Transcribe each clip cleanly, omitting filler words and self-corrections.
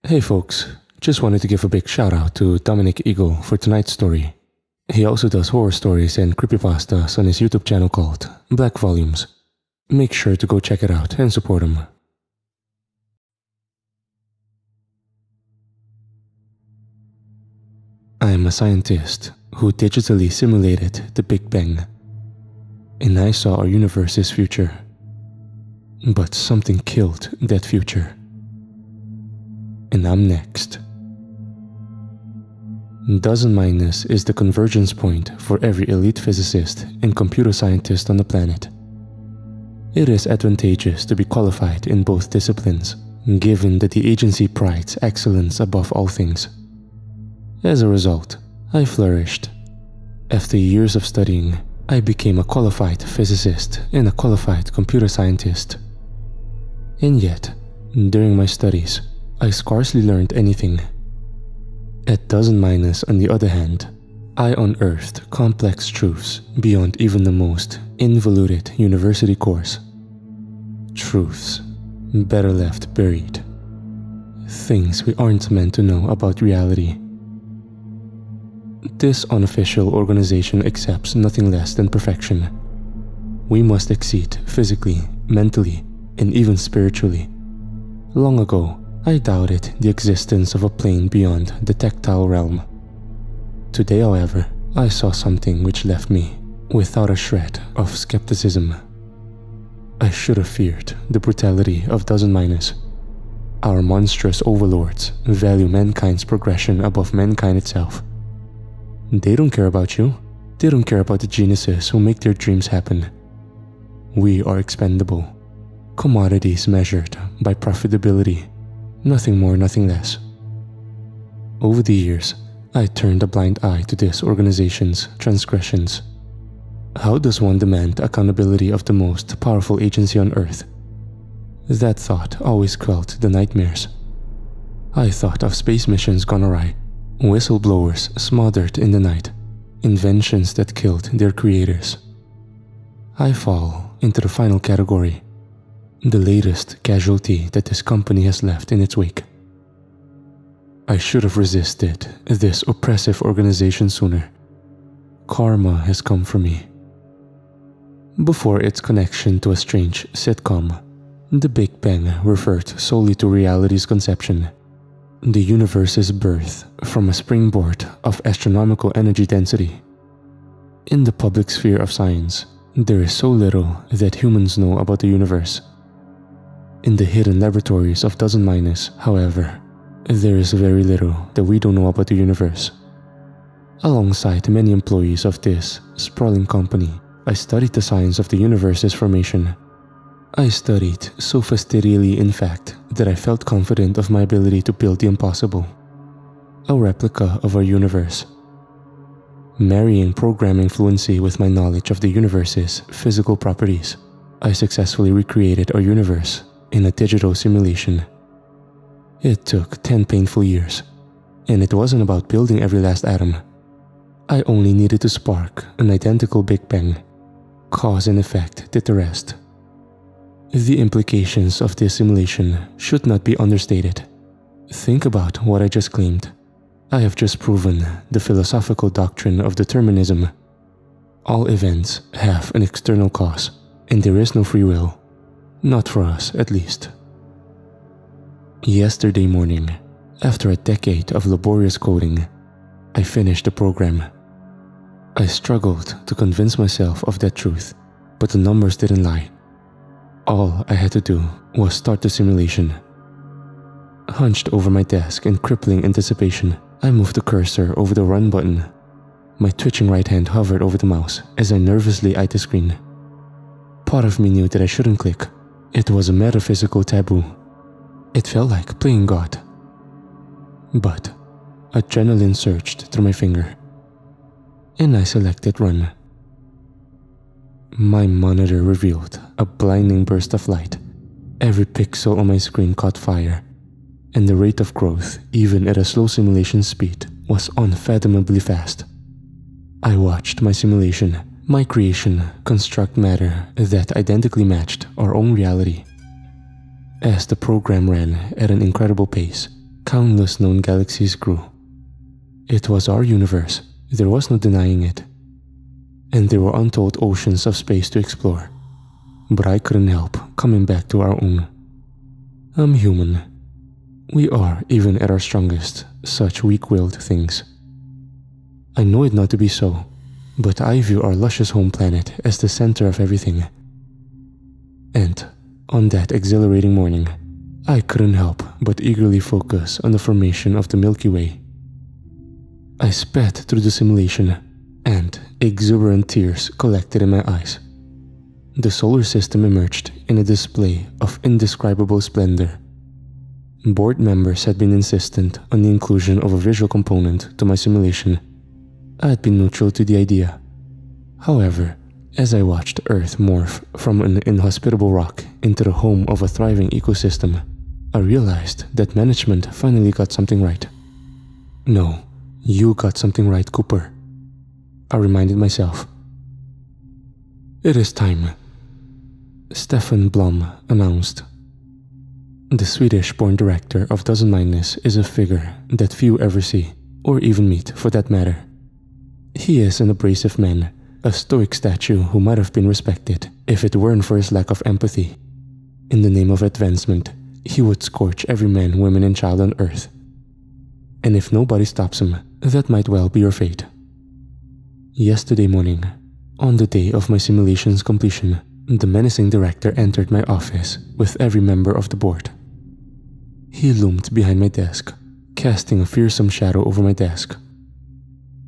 Hey folks, just wanted to give a big shout out to Dominic Eagle for tonight's story. He also does horror stories and creepypastas on his YouTube channel called Black Volumes. Make sure to go check it out and support him. I am a scientist who digitally simulated the Big Bang, and I saw our universe's future. But something killed that future. And I'm next. Dozen minus is the convergence point for every elite physicist and computer scientist on the planet. It is advantageous to be qualified in both disciplines, given that the agency prides excellence above all things. As a result, I flourished. After years of studying, I became a qualified physicist and a qualified computer scientist. And yet, during my studies, I scarcely learned anything. At dozen minus, on the other hand, I unearthed complex truths beyond even the most involuted university course. Truths better left buried. Things we aren't meant to know about reality. This unofficial organization accepts nothing less than perfection. We must exceed physically, mentally, and even spiritually. Long ago, I doubted the existence of a plane beyond the tactile realm. Today, however, I saw something which left me without a shred of skepticism. I should have feared the brutality of dozen minus. Our monstrous overlords value mankind's progression above mankind itself. They don't care about you. They don't care about the geniuses who make their dreams happen. We are expendable. Commodities measured by profitability. Nothing more, nothing less. Over the years, I turned a blind eye to this organization's transgressions. How does one demand accountability of the most powerful agency on Earth? That thought always quelled the nightmares. I thought of space missions gone awry, whistleblowers smothered in the night, inventions that killed their creators. I fall into the final category. The latest casualty that this company has left in its wake. I should have resisted this oppressive organization sooner. Karma has come for me. Before its connection to a strange sitcom, the Big Bang referred solely to reality's conception, the universe's birth from a springboard of astronomical energy density. In the public sphere of science, there is so little that humans know about the universe. In the hidden laboratories of dozen minus, however, there is very little that we don't know about the universe. Alongside many employees of this sprawling company, I studied the science of the universe's formation. I studied so fastidially, in fact, that I felt confident of my ability to build the impossible. A replica of our universe. Marrying programming fluency with my knowledge of the universe's physical properties, I successfully recreated our universe in a digital simulation. It took 10 painful years, and it wasn't about building every last atom. I only needed to spark an identical Big Bang. Cause and effect did the rest. The implications of this simulation should not be understated. Think about what I just claimed. I have just proven the philosophical doctrine of determinism. All events have an external cause, and there is no free will. Not for us, at least. Yesterday morning, after a decade of laborious coding, I finished the program. I struggled to convince myself of that truth, but the numbers didn't lie. All I had to do was start the simulation. Hunched over my desk in crippling anticipation, I moved the cursor over the run button. My twitching right hand hovered over the mouse as I nervously eyed the screen. Part of me knew that I shouldn't click. It was a metaphysical taboo. It felt like playing God. But adrenaline surged through my finger, and I selected run. My monitor revealed a blinding burst of light. Every pixel on my screen caught fire, and the rate of growth, even at a slow simulation speed, was unfathomably fast. I watched my simulation, my creation, construct matter that identically matched our own reality. As the program ran at an incredible pace, countless known galaxies grew. It was our universe, there was no denying it. And there were untold oceans of space to explore. But I couldn't help coming back to our own. I'm human. We are, even at our strongest, such weak-willed things. I know it not to be so, but I view our luscious home planet as the center of everything. And on that exhilarating morning, I couldn't help but eagerly focus on the formation of the Milky Way. I spat through the simulation, and exuberant tears collected in my eyes. The solar system emerged in a display of indescribable splendor. Board members had been insistent on the inclusion of a visual component to my simulation. I had been neutral to the idea. However, as I watched Earth morph from an inhospitable rock into the home of a thriving ecosystem, I realized that management finally got something right. No, you got something right, Cooper. I reminded myself. It is time, Stefan Blom announced. The Swedish-born director of Dozen Minus is a figure that few ever see, or even meet for that matter. He is an abrasive man, a stoic statue who might have been respected if it weren't for his lack of empathy. In the name of advancement, he would scorch every man, woman and child on Earth. And if nobody stops him, that might well be your fate. Yesterday morning, on the day of my simulation's completion, the menacing director entered my office with every member of the board. He loomed behind my desk, casting a fearsome shadow over my desk.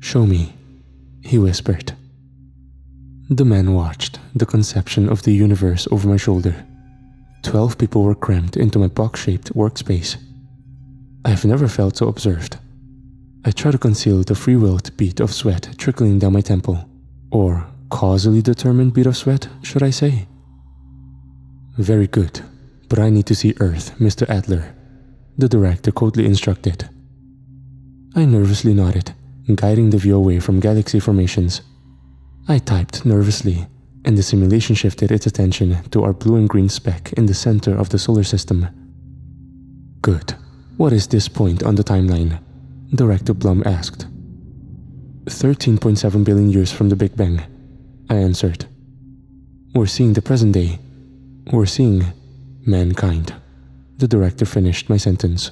"Show me," he whispered. The man watched the conception of the universe over my shoulder. 12 people were crammed into my box-shaped workspace. I have never felt so observed. I try to conceal the free-willed bead of sweat trickling down my temple, or causally determined bead of sweat, should I say? "Very good, but I need to see Earth, Mr. Adler," the director coldly instructed. I nervously nodded, guiding the view away from galaxy formations. I typed nervously, and the simulation shifted its attention to our blue and green speck in the center of the solar system. "Good. What is this point on the timeline?" Director Blum asked. 13.7 billion years from the Big Bang," I answered. "We're seeing the present day. We're seeing mankind." The director finished my sentence.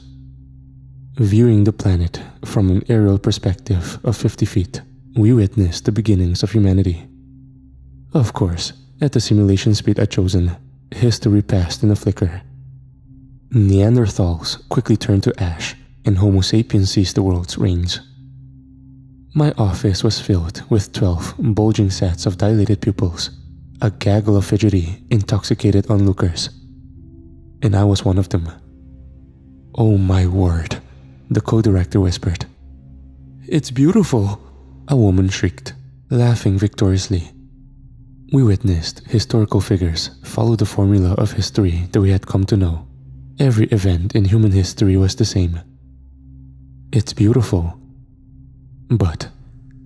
Viewing the planet from an aerial perspective of 50 feet, we witnessed the beginnings of humanity. Of course, at the simulation speed I'd chosen, history passed in a flicker. Neanderthals quickly turned to ash, and Homo sapiens seized the world's reins. My office was filled with 12 bulging sets of dilated pupils, a gaggle of fidgety, intoxicated onlookers. And I was one of them. "Oh my word," the co-director whispered. "It's beautiful," a woman shrieked, laughing victoriously. We witnessed historical figures follow the formula of history that we had come to know. Every event in human history was the same. It's beautiful, but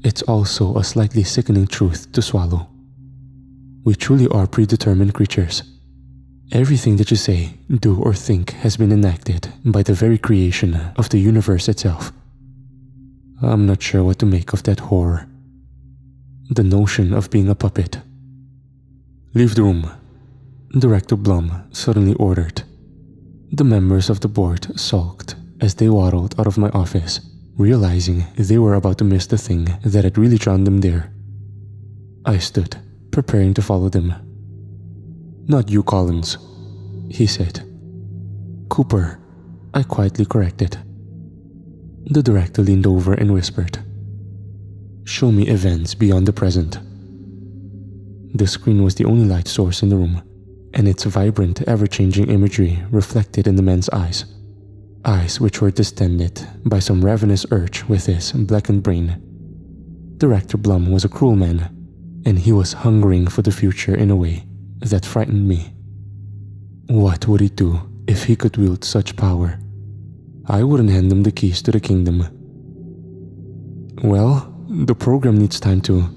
it's also a slightly sickening truth to swallow. We truly are predetermined creatures. Everything that you say, do, or think has been enacted by the very creation of the universe itself. I'm not sure what to make of that horror. The notion of being a puppet. "Leave the room," Director Blum suddenly ordered. The members of the board sulked as they waddled out of my office, realizing they were about to miss the thing that had really drawn them there. I stood, preparing to follow them. "Not you, Collins," he said. "Cooper," I quietly corrected. The director leaned over and whispered, "Show me events beyond the present." The screen was the only light source in the room, and its vibrant, ever-changing imagery reflected in the man's eyes. Eyes which were distended by some ravenous urge with his blackened brain. Director Blum was a cruel man, and he was hungering for the future in a way that frightened me. What would he do if he could wield such power? I wouldn't hand him the keys to the kingdom. "Well, the program needs time to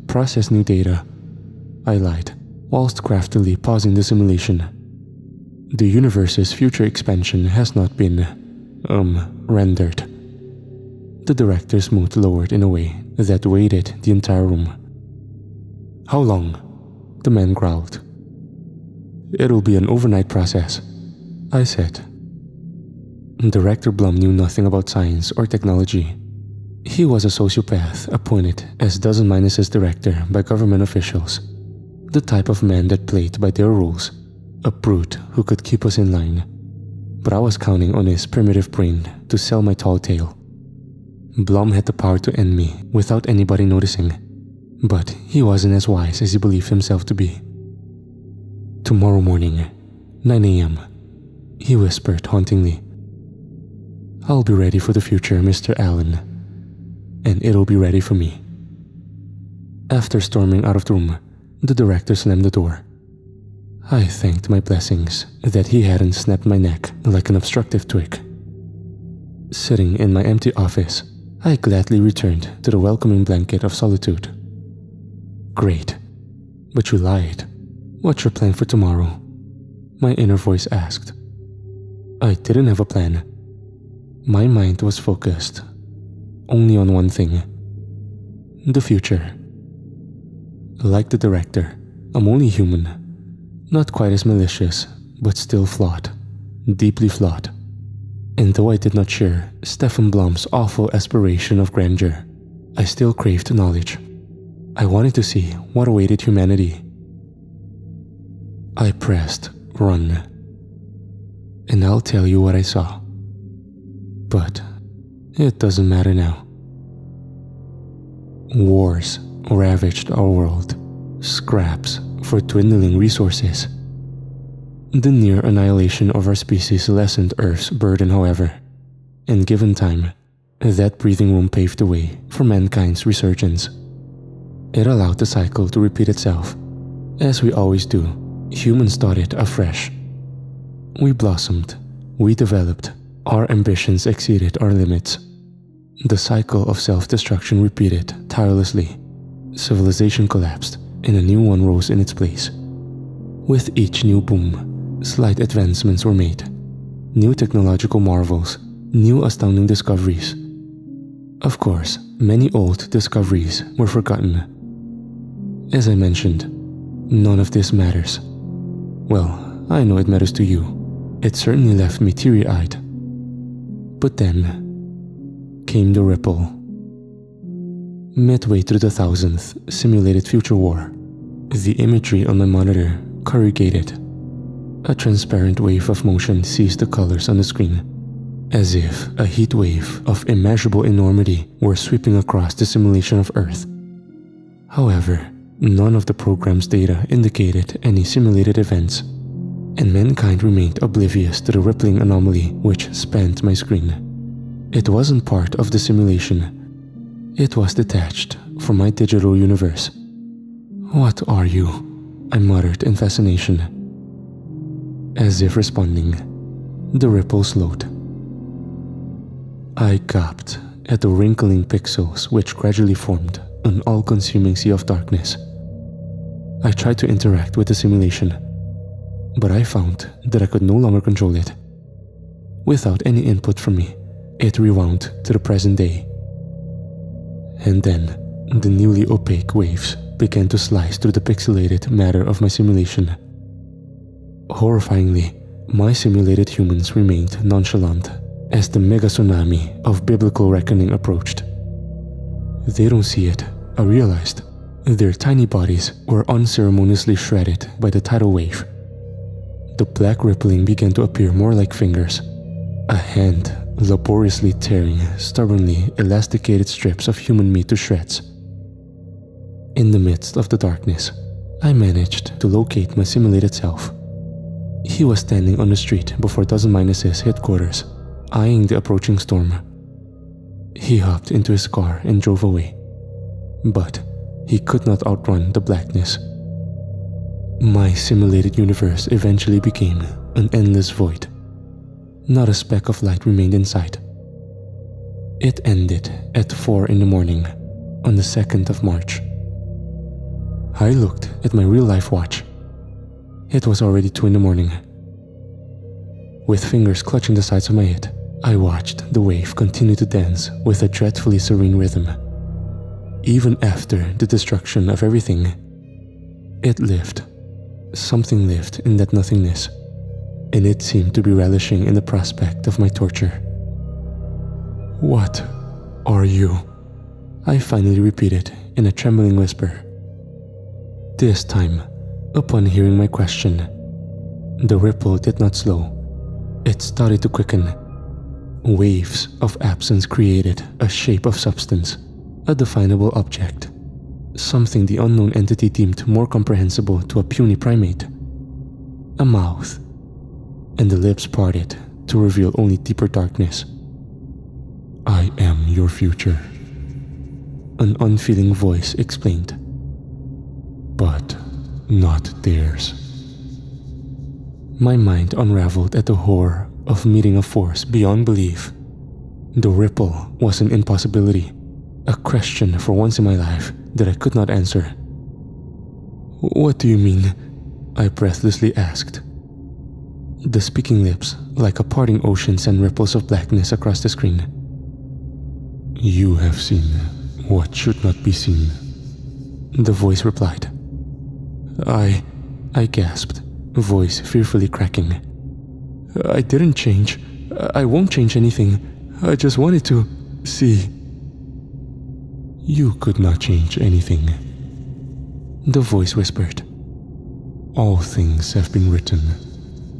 process new data," I lied, whilst craftily pausing the simulation. "The universe's future expansion has not been rendered. The director's mood lowered in a way that weighted the entire room. "How long?" the man growled. "It'll be an overnight process," I said. Director Blum knew nothing about science or technology. He was a sociopath appointed as Dozen-Minus's director by government officials, the type of man that played by their rules, a brute who could keep us in line. But I was counting on his primitive brain to sell my tall tale. Blum had the power to end me without anybody noticing, but he wasn't as wise as he believed himself to be. "Tomorrow morning, 9 a.m., he whispered hauntingly. "I'll be ready for the future, Mr. Allen, and it'll be ready for me." After storming out of the room, the director slammed the door. I thanked my blessings that he hadn't snapped my neck like an obstructive twig. Sitting in my empty office, I gladly returned to the welcoming blanket of solitude. "Great, but you lied. What's your plan for tomorrow?" my inner voice asked. I didn't have a plan. My mind was focused only on one thing: the future. Like the director, I'm only human, not quite as malicious, but still flawed, deeply flawed. And though I did not share Stephen Blum's awful aspiration of grandeur, I still craved knowledge. I wanted to see what awaited humanity. I pressed run, and I'll tell you what I saw. But it doesn't matter now. Wars ravaged our world, scraps for dwindling resources. The near annihilation of our species lessened Earth's burden, however, and given time, that breathing room paved the way for mankind's resurgence. It allowed the cycle to repeat itself. As we always do, humans started afresh. We blossomed, we developed, our ambitions exceeded our limits. The cycle of self-destruction repeated tirelessly. Civilization collapsed, and a new one rose in its place. With each new boom, slight advancements were made. New technological marvels, new astounding discoveries. Of course, many old discoveries were forgotten. As I mentioned, none of this matters. Well, I know it matters to you. It certainly left me teary-eyed. But then came the ripple. Midway through the 1000th simulated future war, the imagery on my monitor corrugated. A transparent wave of motion seized the colors on the screen, as if a heat wave of immeasurable enormity were sweeping across the simulation of Earth. However, none of the program's data indicated any simulated events, and mankind remained oblivious to the rippling anomaly which spanned my screen. It wasn't part of the simulation. It was detached from my digital universe. "What are you?" I muttered in fascination. As if responding, the ripple slowed. I gaped at the wrinkling pixels which gradually formed an all-consuming sea of darkness. I tried to interact with the simulation, but I found that I could no longer control it. Without any input from me, it rewound to the present day. And then, the newly opaque waves began to slice through the pixelated matter of my simulation. Horrifyingly, my simulated humans remained nonchalant as the mega tsunami of biblical reckoning approached. They don't see it, I realized. Their tiny bodies were unceremoniously shredded by the tidal wave. The black rippling began to appear more like fingers, a hand laboriously tearing stubbornly elasticated strips of human meat to shreds. In the midst of the darkness, I managed to locate my simulated self. He was standing on the street before Dozen-Minus's headquarters, eyeing the approaching storm. He hopped into his car and drove away, but he could not outrun the blackness. My simulated universe eventually became an endless void. Not a speck of light remained in sight. It ended at 4 in the morning on the 2nd of March. I looked at my real-life watch. It was already 2 in the morning. With fingers clutching the sides of my head, I watched the wave continue to dance with a dreadfully serene rhythm. Even after the destruction of everything, it lived. Something lived in that nothingness, and it seemed to be relishing in the prospect of my torture. "What are you?" I finally repeated in a trembling whisper. This time, upon hearing my question, the ripple did not slow. It started to quicken. Waves of absence created a shape of substance, a definable object, something the unknown entity deemed more comprehensible to a puny primate. A mouth, and the lips parted to reveal only deeper darkness. "I am your future," an unfeeling voice explained. "But not theirs." My mind unraveled at the horror of meeting a force beyond belief. The ripple was an impossibility, a question for once in my life that I could not answer. "What do you mean?" I breathlessly asked. The speaking lips, like a parting ocean, sent ripples of blackness across the screen. "You have seen what should not be seen," the voice replied. I gasped, voice fearfully cracking. "I didn't change. I won't change anything. I just wanted to see." "You could not change anything," the voice whispered. "All things have been written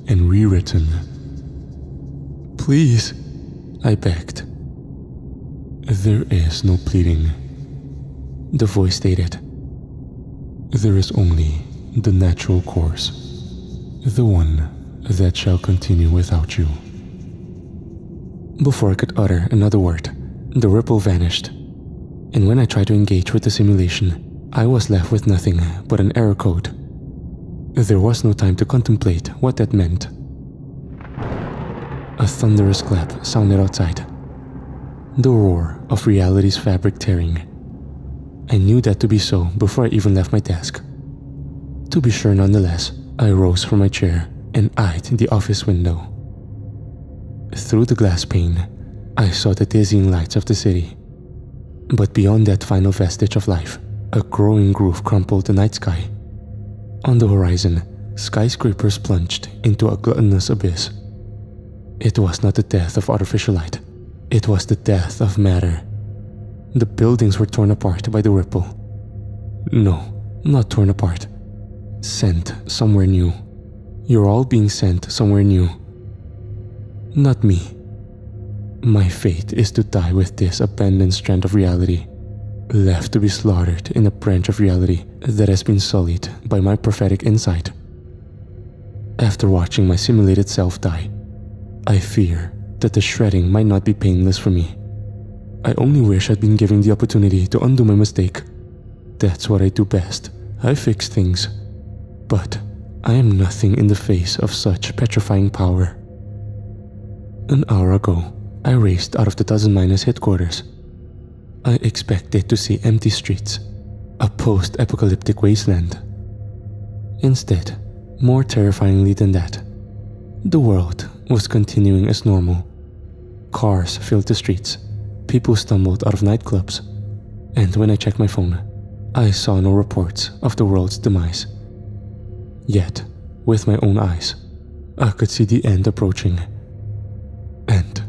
and rewritten." "Please," I begged. "There is no pleading," the voice stated. "There is only the natural course, the one that shall continue without you." Before I could utter another word, the ripple vanished, and when I tried to engage with the simulation, I was left with nothing but an error code. There was no time to contemplate what that meant. A thunderous clap sounded outside, the roar of reality's fabric tearing. I knew that to be so before I even left my desk. To be sure nonetheless, I rose from my chair and eyed the office window. Through the glass pane, I saw the dizzying lights of the city. But beyond that final vestige of life, a growing groove crumpled the night sky. On the horizon, skyscrapers plunged into a gluttonous abyss. It was not the death of artificial light. It was the death of matter. The buildings were torn apart by the ripple. No, not torn apart. Sent somewhere new. You're all being sent somewhere new. Not me. My fate is to die with this abandoned strand of reality, left to be slaughtered in a branch of reality that has been sullied by my prophetic insight. After watching my simulated self die, I fear that the shredding might not be painless for me. I only wish I'd been given the opportunity to undo my mistake. That's what I do best. I fix things. But I am nothing in the face of such petrifying power. An hour ago, I raced out of the Dozen-Minus headquarters. I expected to see empty streets, a post-apocalyptic wasteland. Instead, more terrifyingly than that, the world was continuing as normal. Cars filled the streets, people stumbled out of nightclubs, and when I checked my phone, I saw no reports of the world's demise. Yet, with my own eyes, I could see the end approaching. And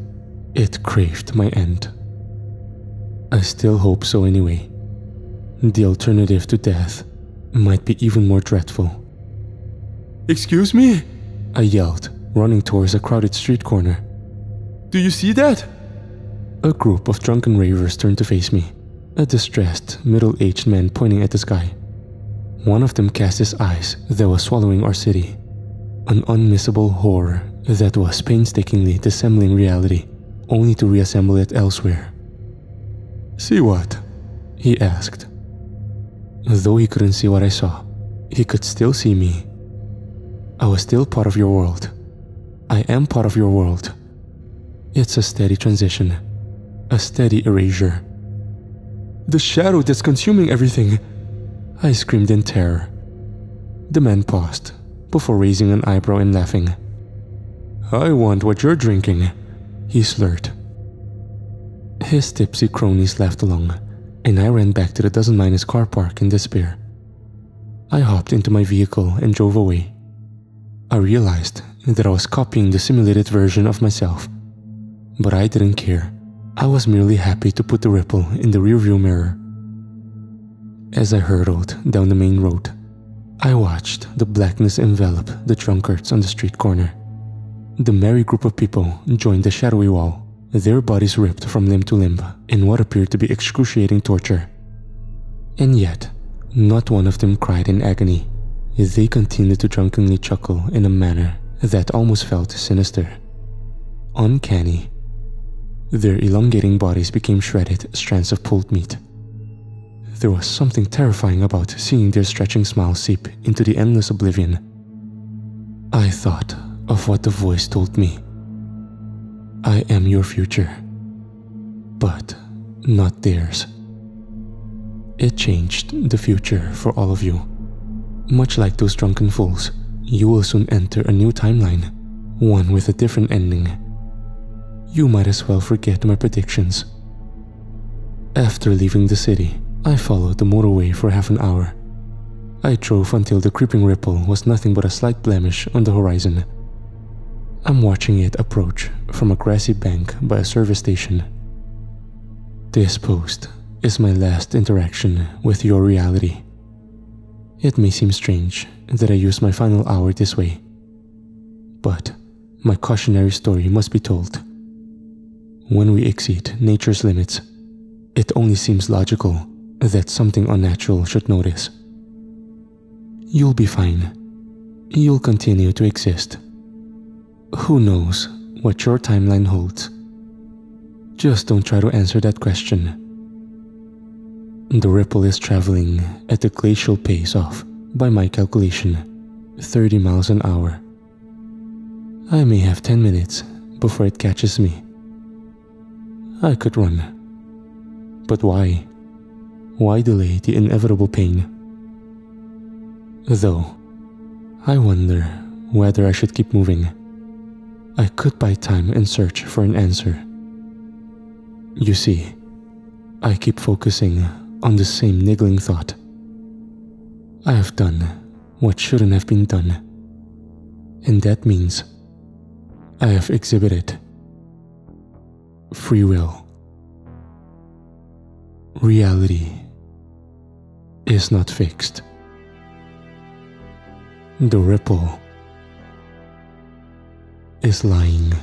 it craved my end. I still hope so anyway. The alternative to death might be even more dreadful. "Excuse me?" I yelled, running towards a crowded street corner. "Do you see that?" A group of drunken ravers turned to face me, a distressed, middle-aged man pointing at the sky. One of them cast his eyes that was swallowing our city, an unmissable horror that was painstakingly dissembling reality, only to reassemble it elsewhere. "See what?" he asked. Though he couldn't see what I saw, he could still see me. I was still part of your world. I am part of your world. It's a steady transition, a steady erasure. "The shadow that's consuming everything!" I screamed in terror. The man paused, before raising an eyebrow and laughing. "I want what you're drinking," he slurred. His tipsy cronies laughed along, and I ran back to the doesn't-minus car park in despair. I hopped into my vehicle and drove away. I realized that I was copying the simulated version of myself, but I didn't care. I was merely happy to put the ripple in the rearview mirror. As I hurtled down the main road, I watched the blackness envelop the drunkards on the street corner. The merry group of people joined the shadowy wall, their bodies ripped from limb to limb in what appeared to be excruciating torture. And yet, not one of them cried in agony. They continued to drunkenly chuckle in a manner that almost felt sinister. Uncanny. Their elongating bodies became shredded strands of pulled meat. There was something terrifying about seeing their stretching smiles seep into the endless oblivion. I thought of what the voice told me. I am your future, but not theirs. It changed the future for all of you. Much like those drunken fools, you will soon enter a new timeline, one with a different ending. You might as well forget my predictions. After leaving the city, I followed the motorway for half an hour. I drove until the creeping ripple was nothing but a slight blemish on the horizon. I'm watching it approach from a grassy bank by a service station. This post is my last interaction with your reality. It may seem strange that I use my final hour this way, but my cautionary story must be told. When we exceed nature's limits, it only seems logical that something unnatural should notice. You'll be fine. You'll continue to exist. Who knows what your timeline holds? Just don't try to answer that question. The ripple is traveling at a glacial pace of, by my calculation, 30 miles an hour. I may have 10 minutes before it catches me. I could run. But why? Why delay the inevitable pain? Though, I wonder whether I should keep moving. I could buy time and search for an answer. You see, I keep focusing on the same niggling thought. I have done what shouldn't have been done. And that means I have exhibited free will. Reality is not fixed. The ripple is lying.